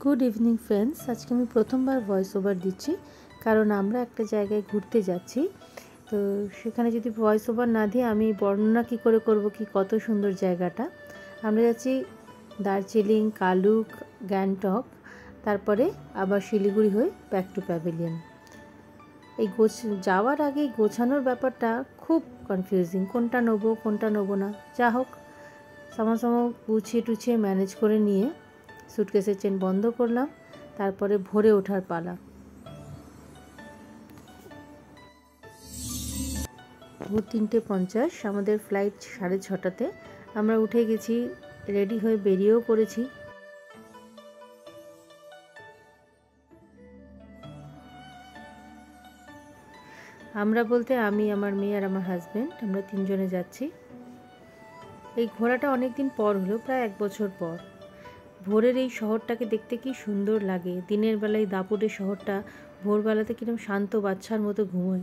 Good evening friends. আজকে আমি প্রথমবার ভয়েস ওভার দিচ্ছি, কারণ আমরা একটা জায়গায় ঘুরতে যাচ্ছি। তো সেখানে যদি ভয়েস ওভার না দিয়ে আমি বর্ণনা কী করে করব কি কত সুন্দর জায়গাটা। আমরা যাচ্ছি দার্জিলিং, কালুক, গ্যাংটক, তারপরে আবার শিলিগুড়ি হয়ে ব্যাক টু প্যাভিলিয়ন। এই যাওয়ার আগে গোছানোর ব্যাপারটা খুব কনফিউজিং, কোনটা নেবো না। যা হোক, সামান্য গুছিয়ে টুছিয়ে ম্যানেজ করে নিয়ে সুটকেসের চেন বন্ধ করলাম। তারপরে ভোরে ওঠার পালা। ভোর 3:50, আমাদের ফ্লাইট 6:30টাতে। আমরা উঠে গেছি, রেডি হয়ে বেরিয়েও পড়েছি। আমরা বলতে আমি, আমার মেয়ে আর আমার হাজব্যান্ড, আমরা 3 জনে যাচ্ছি। এই ঘোরাটা অনেক দিন পর হলো, প্রায় 1 বছর পর। ভোরের এই শহরটাকে দেখতে কি সুন্দর লাগে। দিনের বেলায় দাপুটে শহরটা ভোরবেলাতে কিরকম শান্ত বাচ্চার মতো ঘুমোয়।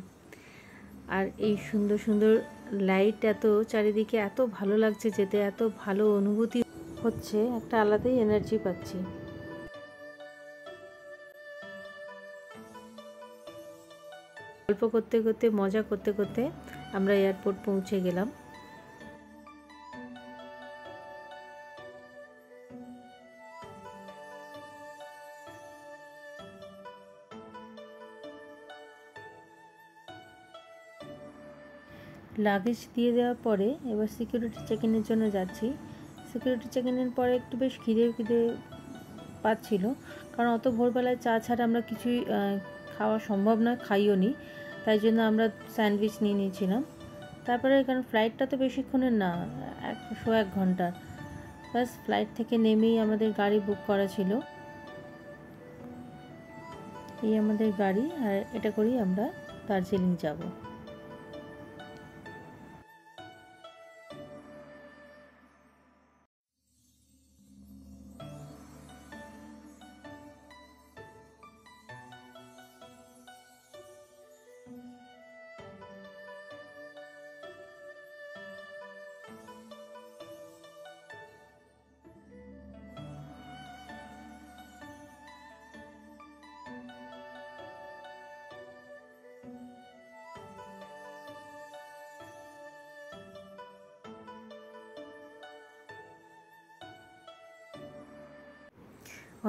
আর এই সুন্দর সুন্দর লাইট, এত চারিদিকে এত ভালো লাগছে যেতে, এত ভালো অনুভূতি হচ্ছে, একটা আলাদাই এনার্জি পাচ্ছি। গল্প করতে করতে, মজা করতে করতে আমরা এয়ারপোর্ট পৌঁছে গেলাম। লাগেজ দিয়ে দেওয়ার পরে এবার সিকিউরিটি চেক ইনের জন্য যাচ্ছি। সিকিউরিটি চেক ইনের পরে একটু বেশ খিদে পাচ্ছিল, কারণ অত ভোরবেলায় চা ছাড়া আমরা কিছুই খাওয়া সম্ভব নয়, খাইও নি। তাই জন্য আমরা স্যান্ডউইচ নিয়ে নিয়েছিলাম। তারপরে কারণ ফ্লাইটটা তো বেশিক্ষণের না, 1 ঘন্টার। বাস ফ্লাইট থেকে নেমেই আমাদের গাড়ি বুক করা ছিল। এই আমাদের গাড়ি, আর এটা করেই আমরা দার্জিলিং যাব।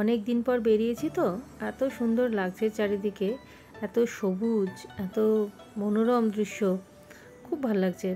অনেক দিন পর বেরিয়েছি তো, এত সুন্দর লাগছে চারিদিকে, এত সবুজ, এত মনোরম দৃশ্য, খুব ভালো লাগছে।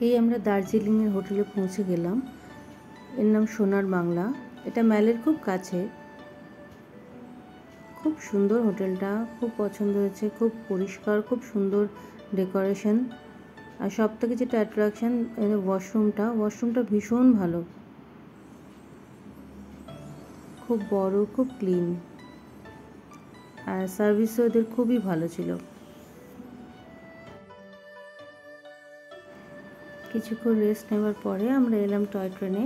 এই আমরা দার্জিলিংয়ের হোটেলে পৌঁছে গেলাম। এর নাম সোনার বাংলা। এটা ম্যালের খুব কাছে। খুব সুন্দর হোটেলটা, খুব পছন্দ হয়েছে। খুব পরিষ্কার, খুব সুন্দর ডেকোরেশন। আর সব থেকে যেটা অ্যাট্রাকশন, ওয়াশরুমটা ভীষণ ভালো, খুব বড়, খুব ক্লিন। আর সার্ভিসও ওদের খুবই ভালো ছিল। কিছুক্ষণ রেস্ট নেওয়ার পরে আমরা এলাম টয় ট্রেনে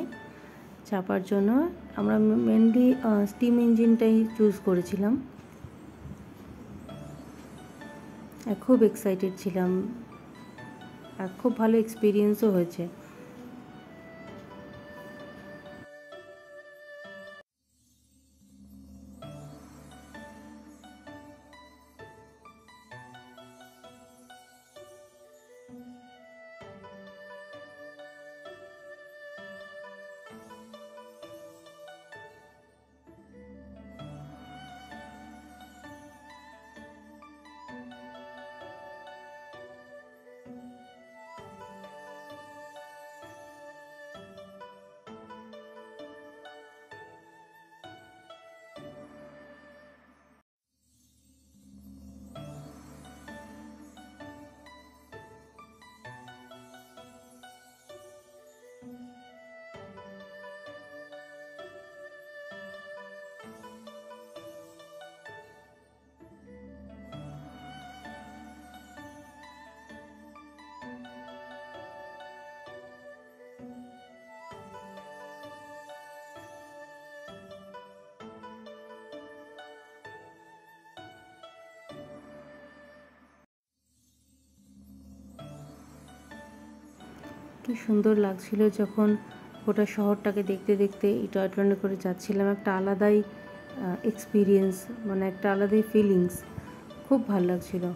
চাপার জন্য। আমরা মেনলি স্টিম ইঞ্জিনটাই চুজ করেছিলাম। খুব এক্সাইটেড ছিলাম, আর খুব ভালো এক্সপিরিয়েন্সও হয়েছে। কি সুন্দর লাগছিল যখন গোটা শহরটাকে দেখতে দেখতে এই টয় ট্রেনে করে যাচ্ছিলাম। একটা আলাদাই এক্সপিরিয়েন্স, মানে একটা আলাদাই ফিলিংস। খুব ভালো লাগছিল।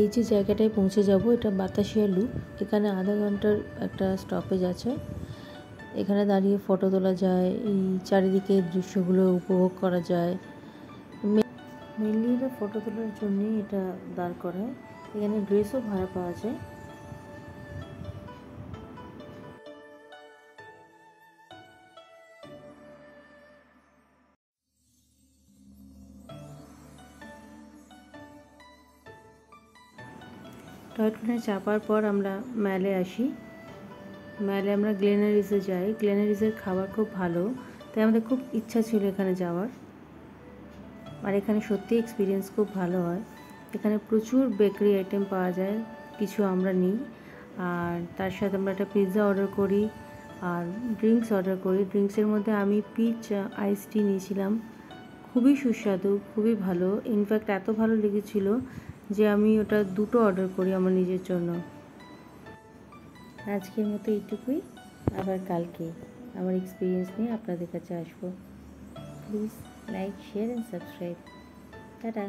এই যে জায়গাটায় পৌঁছে যাব, এটা বাতাসিয়া লুপ। এখানে আধা ঘন্টার একটা স্টপেজ আছে। এখানে দাঁড়িয়ে ফটো তোলা যায়, এই চারিদিকে দৃশ্যগুলো উপভোগ করা যায়। মেনলি এটা ফটো তোলার জন্যই এটা দাঁড় করায়। এখানে ড্রেসও ভাড়া পাওয়া যায়। টয় ট্রেনে চাপার পর আমরা ম্যালে আসি। ম্যালে আমরা গ্লেনারিসে যাই। গ্লেনারিসের খাবার খুব ভালো, তাই আমাদের খুব ইচ্ছা ছিল এখানে যাওয়ার। আর এখানে সত্যি এক্সপিরিয়েন্স খুব ভালো হয়। এখানে প্রচুর বেকারি আইটেম পাওয়া যায়, কিছু আমরা নিই। আর তার সাথে আমরা একটা পিৎজা অর্ডার করি আর ড্রিঙ্কস অর্ডার করি। ড্রিঙ্কসের মধ্যে আমি পিচ আইস টি নিয়েছিলাম। খুবই সুস্বাদু, খুবই ভালো। ইনফ্যাক্ট এত ভালো লেগেছিল যে আমি ওটা দুটো অর্ডার করি আমার নিজের জন্য। আজকের মতো এইটুকুই। আবার কালকে আমার এক্সপিরিয়েন্স নিয়ে আপনাদের কাছে আসবো। Please like, share and subscribe. Tata.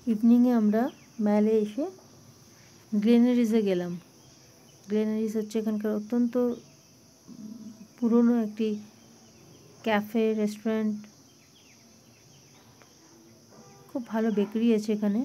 ইভিনিংয়ে আমরা ম্যালে এসে গ্লেনারিজে গেলাম। গ্লেনারিজ হচ্ছে এখানকার অত্যন্ত পুরনো একটি ক্যাফে রেস্টুরেন্ট, খুব ভালো বেকারি আছে এখানে।